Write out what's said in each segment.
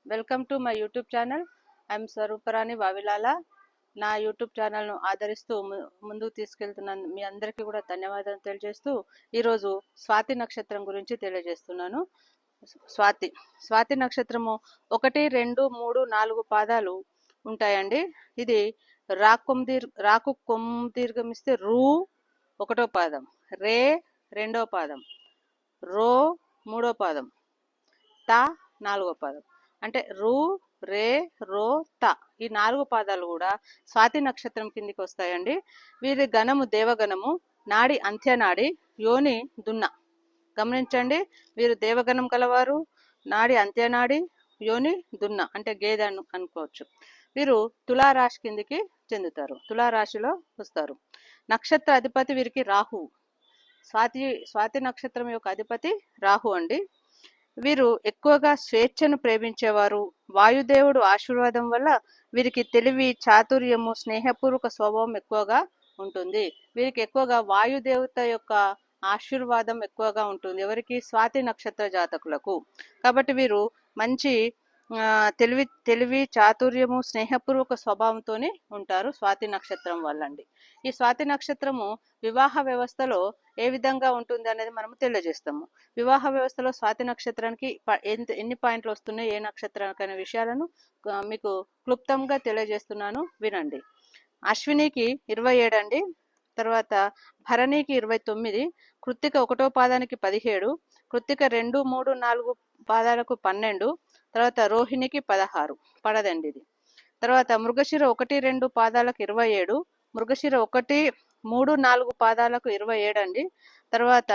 Welcome to my YouTube channel. I'm Swaruparani Vavilala. నా YouTube ఛానల్ను ఆదరిస్తూ ముందుకు తీసుకెళ్తున్న మీ అందరికీ కూడా ధన్యవాదాలు తెలియజేస్తూ ఈరోజు స్వాతి నక్షత్రం గురించి తెలియజేస్తున్నాను. స్వాతి నక్షత్రము 1, 2, 3, 4 పాదాలు ఉంటాయండి. ఇది రాకు కొమ్ము దీర్ఘమిస్తే రూ 1వ పాదం, రే 2వ పాదం, రో 3వ పాదం, తా 4వ పాదం. అంటే రు, రే, రో, త ఈ 4 పాదాలు కూడా స్వాతి నక్షత్రం కిందికి వస్తాయండి. వీరి గణము దేవగణము, నాడి అంత్యనాడి, యోని దున్న. గమనించండి, వీరు దేవగణం కలవారు, నాడి అంత్యనాడి, యోని దున్న అంటే గేదె అనుకోవచ్చు. వీరు తులారాశి కిందికి చెందుతారు, తులారాశిలో వస్తారు. నక్షత్ర అధిపతి వీరికి రాహు. స్వాతి నక్షత్రం యొక్క అధిపతి రాహు అండి. వీరు ఎక్కువగా స్వేచ్ఛను ప్రేమించేవారు. వాయుదేవుడు ఆశీర్వాదం వల్ల వీరికి తెలివి, చాతుర్యము, స్నేహపూర్వక స్వభావం ఎక్కువగా ఉంటుంది. వీరికి ఎక్కువగా వాయుదేవత యొక్క ఆశీర్వాదం ఎక్కువగా ఉంటుంది. ఎవరికి? స్వాతి నక్షత్ర జాతకులకు. కాబట్టి వీరు మంచి తెలివి, చాతుర్యము, స్నేహపూర్వక స్వభావంతోనే ఉంటారు స్వాతి నక్షత్రం వాళ్ళండి. ఈ స్వాతి నక్షత్రము వివాహ వ్యవస్థలో ఏ విధంగా ఉంటుంది అనేది మనము తెలియజేస్తాము. వివాహ వ్యవస్థలో స్వాతి నక్షత్రానికి ఎన్ని పాయింట్లు వస్తున్నాయి, ఏ నక్షత్రానికి అనే విషయాలను మీకు క్లుప్తంగా తెలియజేస్తున్నాను, వినండి. అశ్వినికి 27 అండి. తర్వాత భరణికి 29, కృత్తిక 1వ పాదానికి 17, కృత్తిక 2, 3, 4 పాదాలకు 12, తర్వాత రోహిణికి 16 పడదండి ఇది. తర్వాత మృగశిర 1, 2 పాదాలకు 27, మృగశిర 1, 3, 4 పాదాలకు 27 అండి. తర్వాత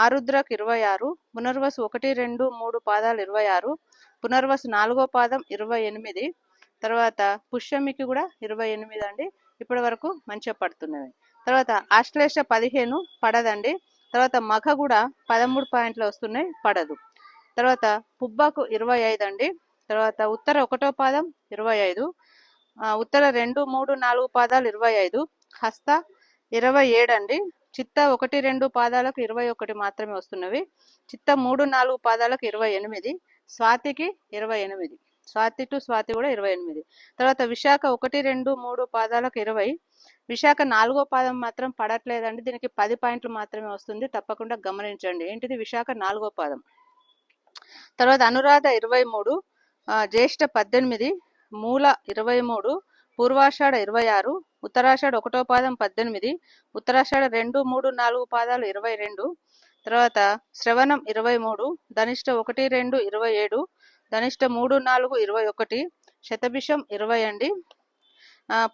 ఆరుద్రకు 26, పునర్వసు 1, 2, 3 పాదాలు 26, పునర్వసు 4వ పాదం 28, తర్వాత పుష్యమికి కూడా 28 అండి. ఇప్పటి వరకు మంచిగా పడుతున్నవి. తర్వాత ఆశ్లేష 15 పడదండి. తర్వాత మఘ కూడా 13 పాయింట్లు వస్తున్నాయి, పడదు. తర్వాత పుబ్బకు 25 అండి. తర్వాత ఉత్తర 1వ పాదం 25, ఉత్తర 2, 3, 4 పాదాలు 25, హస్త 27 అండి. చిత్త 1, 2 పాదాలకు 21 మాత్రమే వస్తున్నవి. చిత్త 3, 4 పాదాలకు 28, స్వాతికి 28, స్వాతి టు స్వాతి కూడా 28. తర్వాత విశాఖ 1, 2, 3 పాదాలకు 20, విశాఖ 4వ పాదం మాత్రం పడట్లేదండి. దీనికి 10 పాయింట్లు మాత్రమే వస్తుంది, తప్పకుండా గమనించండి. ఏంటిది? విశాఖ 4వ పాదం. తర్వాత అనురాధ 23, జ్యేష్ఠ 18, మూల 23, పూర్వాషాఢ 26, ఉత్తరాషాఢ 1వ పాదం 18, ఉత్తరాషాఢ 2, 3, 4 పాదాలు 22, తర్వాత శ్రవణం 23, ధనిష్ట 1, 2, 27, ధనిష్ట 3, 4, 21, శతభిషం 20 అండి.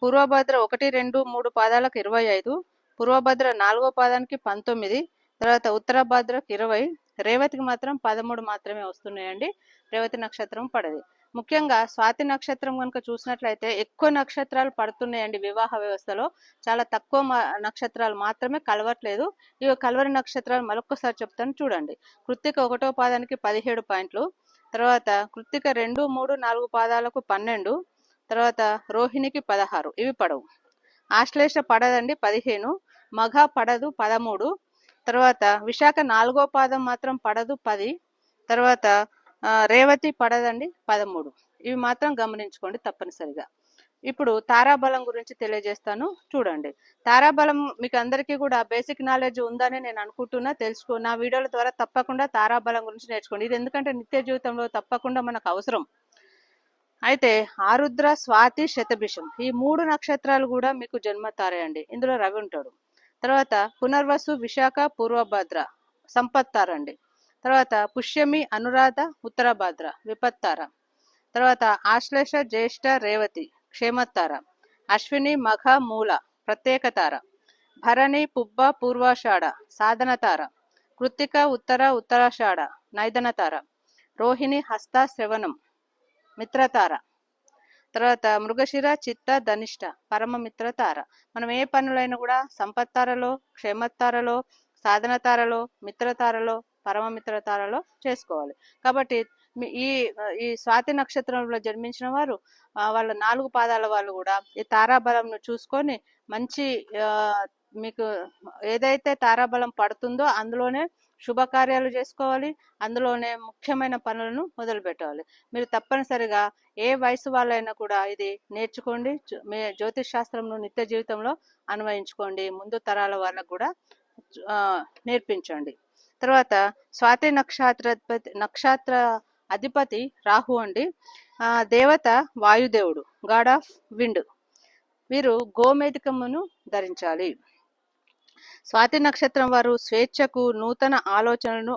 పూర్వభద్ర 1, 2, 3 పాదాలకు 25, పూర్వభద్ర 4వ పాదానికి 19, తర్వాత ఉత్తరభద్రకు 20, రేవతికి మాత్రం 13 మాత్రమే వస్తున్నాయండి. రేవతి నక్షత్రం పడది. ముఖ్యంగా స్వాతి నక్షత్రం కనుక చూసినట్లయితే ఎక్కువ నక్షత్రాలు పడుతున్నాయండి వివాహ వ్యవస్థలో. చాలా తక్కువ నక్షత్రాలు మాత్రమే కలవట్లేదు. ఇవి కలవరి నక్షత్రాలు మరొకసారి చెప్తాను, చూడండి. కృత్తిక 1వ పాదానికి 17 పాయింట్లు, తర్వాత కృత్తిక 2, 3, 4 పాదాలకు 12, తర్వాత రోహిణికి 16, ఇవి పడవు. ఆశ్లేష పడదండి 15, మఘ పడదు 13, తర్వాత విశాఖ 4వ పాదం మాత్రం పడదు 10, తర్వాత రేవతి పడదండి 13. ఇవి మాత్రం గమనించుకోండి తప్పనిసరిగా. ఇప్పుడు తారాబలం గురించి తెలియజేస్తాను, చూడండి. తారాబలం మీకు అందరికీ కూడా బేసిక్ నాలెడ్జ్ ఉందని నేను అనుకుంటున్నా. నా వీడియోల ద్వారా తప్పకుండా తారాబలం గురించి నేర్చుకోండి. ఇది ఎందుకంటే నిత్య జీవితంలో తప్పకుండా మనకు అవసరం. అయితే ఆరుద్ర, స్వాతి, శతభిషం ఈ 3 నక్షత్రాలు కూడా మీకు జన్మతారే. ఇందులో రవి ఉంటాడు. తర్వాత పునర్వసు, విశాఖ, పూర్వభద్ర సంపత్తారండి. తర్వాత పుష్యమి, అనురాధ, ఉత్తరభద్ర విపత్తార. తర్వాత ఆశ్లేష, జ్యేష్ఠ, రేవతి క్షేమతార. అశ్విని, మఘ, మూల ప్రత్యేకతార. భరణి, పుబ్బ, పూర్వాషాఢ సాధనతార. కృత్తిక, ఉత్తరాషాఢ నైదనతార. రోహిణి, హస్త, శ్రవణం మిత్రతార. తర్వాత మృగశిర, చిత్త, ధనిష్ట పరమ మిత్రతార. మనం ఏ పనులైనా కూడా సంపత్తారలో, క్షేమతారలో, సాధనతారలో, మిత్రతారలో, పరమ మిత్రతారలో చేసుకోవాలి. కాబట్టి ఈ స్వాతి నక్షత్రంలో జన్మించిన వారు వాళ్ళ 4 పాదాల వాళ్ళు కూడా ఈ తారాబలంను చూసుకొని మంచి మీకు ఏదైతే తారాబలం పడుతుందో అందులోనే శుభకార్యాలు చేసుకోవాలి, అందులోనే ముఖ్యమైన పనులను మొదలు పెట్టాలి. మీరు తప్పనిసరిగా ఏ వయసు వాళ్ళైనా కూడా ఇది నేర్చుకోండి. మీ జ్యోతిష్ శాస్త్రంను నిత్య జీవితంలో అన్వయించుకోండి. ముందు తరాల వాళ్ళకు కూడా నేర్పించండి. తర్వాత స్వాతి నక్షత్ర అధిపతి రాహు అండి. దేవత వాయుదేవుడు, గాడ్ ఆఫ్ విండ్. వీరు గోమేధికమును ధరించాలి. స్వాతి నక్షత్రం వారు స్వేచ్ఛకు, నూతన ఆలోచనలను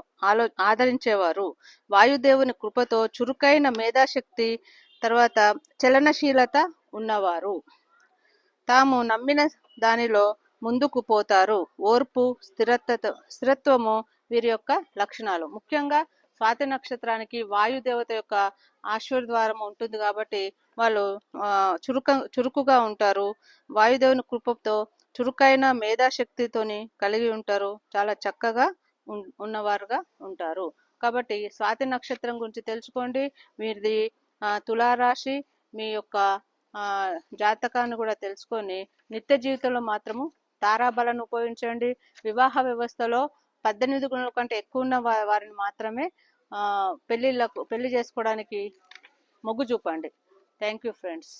ఆదరించేవారు. వాయుదేవుని కృపతో చురుకైన మేధాశక్తి, తర్వాత చలనశీలత ఉన్నవారు. తాము నమ్మిన దానిలో ముందుకు పోతారు. ఓర్పు, స్థిరత్వము వీరి యొక్క లక్షణాలు. ముఖ్యంగా స్వాతి నక్షత్రానికి వాయుదేవత యొక్క ఆశీర్వాదం ఉంటుంది కాబట్టి వాళ్ళు చురుకుగా ఉంటారు. వాయుదేవుని కృపతో చురుకైన మేధాశక్తితోని కలిగి ఉంటారు. చాలా చక్కగా ఉన్నవారుగా ఉంటారు. కాబట్టి స్వాతి నక్షత్రం గురించి తెలుసుకోండి. మీది తులారాశి, మీ యొక్క జాతకాన్ని కూడా తెలుసుకొని నిత్య జీవితంలో మాత్రము తారాబలను ఉపయోగించండి. వివాహ వ్యవస్థలో 18 కంటే ఎక్కువ ఉన్న వారిని మాత్రమే పెళ్లి చేసుకోవడానికి మొగ్గు చూపండి. Thank you friends.